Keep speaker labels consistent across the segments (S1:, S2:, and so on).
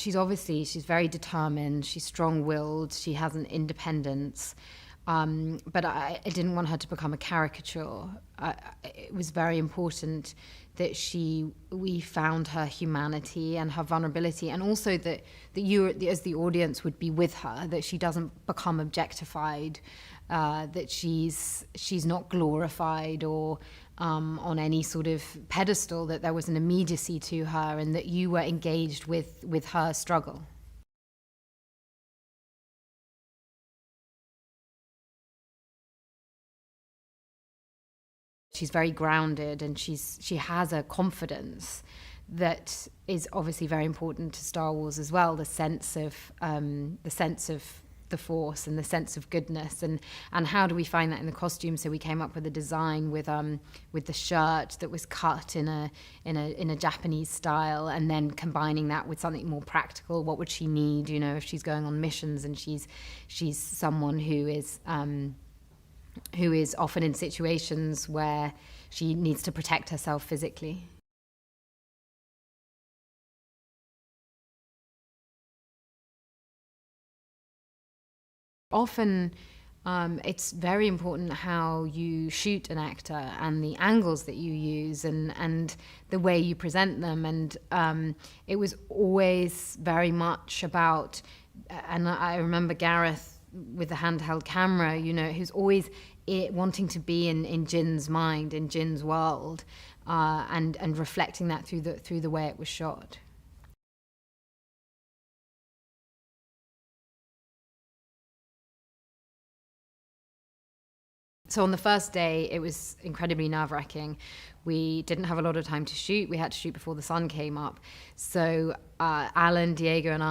S1: She's very determined, she's strong-willed, she has an independence. But I didn't want her to become a caricature. It was very important that we found her humanity and her vulnerability, and also that you, as the audience, would be with her, that she doesn't become objectified, that she's not glorified or on any sort of pedestal, that there was an immediacy to her, and that you were engaged with her struggle. She's very grounded, and she has a confidence that is obviously very important to Star Wars as well. The sense of the Force and the sense of goodness, and how do we find that in the costume? So we came up with a design with the shirt that was cut in a Japanese style, and then combining that with something more practical. What would she need? You know, if she's going on missions and she's someone who is often in situations where she needs to protect herself physically. Often, it's very important how you shoot an actor and the angles that you use, and the way you present them. And it was always very much about, and I remember Gareth with the handheld camera, you know, who's always wanting to be in Jin's mind, in Jin's world, and reflecting that through the way it was shot. So on the first day, it was incredibly nerve-wracking. We didn't have a lot of time to shoot. We had to shoot before the sun came up. So Alan, Diego, and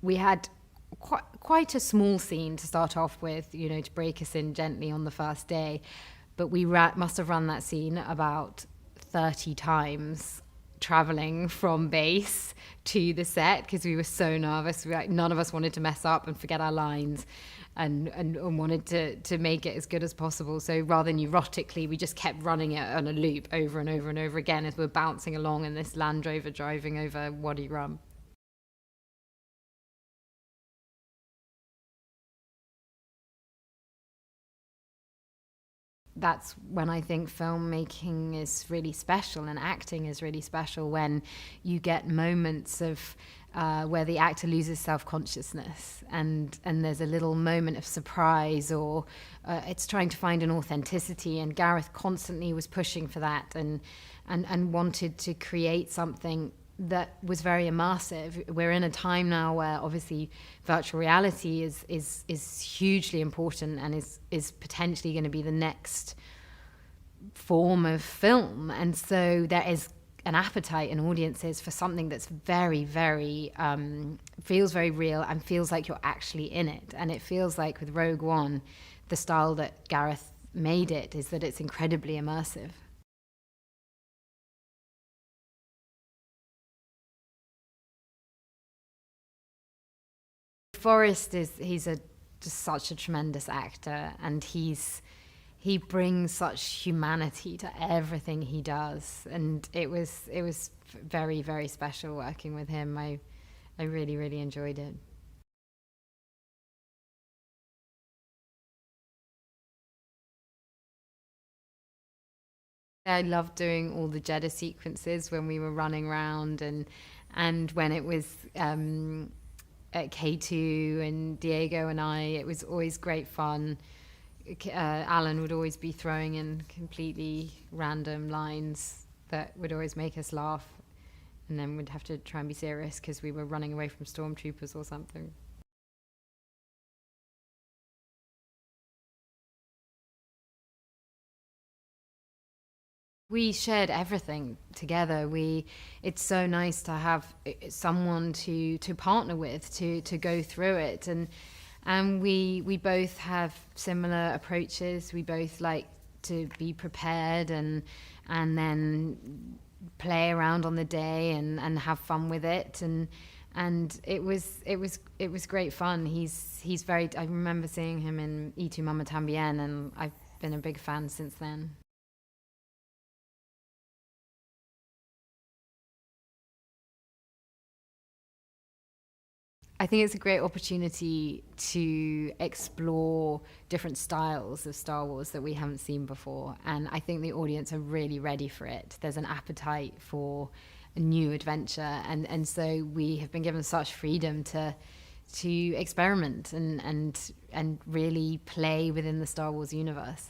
S1: we had quite a small scene to start off with, you know, to break us in gently on the first day. But we must have run that scene about 30 times, traveling from base to the set, because we were so nervous. None of us wanted to mess up and forget our lines, and wanted to make it as good as possible. So rather than neurotically, we just kept running it on a loop over and over and over again as we're bouncing along in this Land Rover driving over Wadi Rum. That's when I think filmmaking is really special and acting is really special, when you get moments of where the actor loses self-consciousness, and there's a little moment of surprise, or it's trying to find an authenticity. And Gareth constantly was pushing for that, and wanted to create something that was very immersive. We're in a time now where obviously virtual reality is hugely important, and is potentially going to be the next form of film. And so there is an appetite in audiences for something that's very, very feels very real and feels like you're actually in it. And it feels like with Rogue One, the style that Gareth made it is that it's incredibly immersive. Forrest he's just such a tremendous actor, and he brings such humanity to everything he does, and it was very, very special working with him. I really, really enjoyed it. I loved doing all the Jeddah sequences when we were running around, and when it was at K2 and Diego and I, it was always great fun. Alan would always be throwing in completely random lines that would always make us laugh, and then we'd have to try and be serious because we were running away from stormtroopers or something. We shared everything together. It's so nice to have someone to partner with, to go through it, and we both have similar approaches. We both like to be prepared, and then play around on the day, and have fun with it, and it was great fun. He's very. I remember seeing him in Y Tu Mama Tambien, and I've been a big fan since then. I think it's a great opportunity to explore different styles of Star Wars that we haven't seen before. And I think the audience are really ready for it. There's an appetite for a new adventure. And so we have been given such freedom to experiment and really play within the Star Wars universe.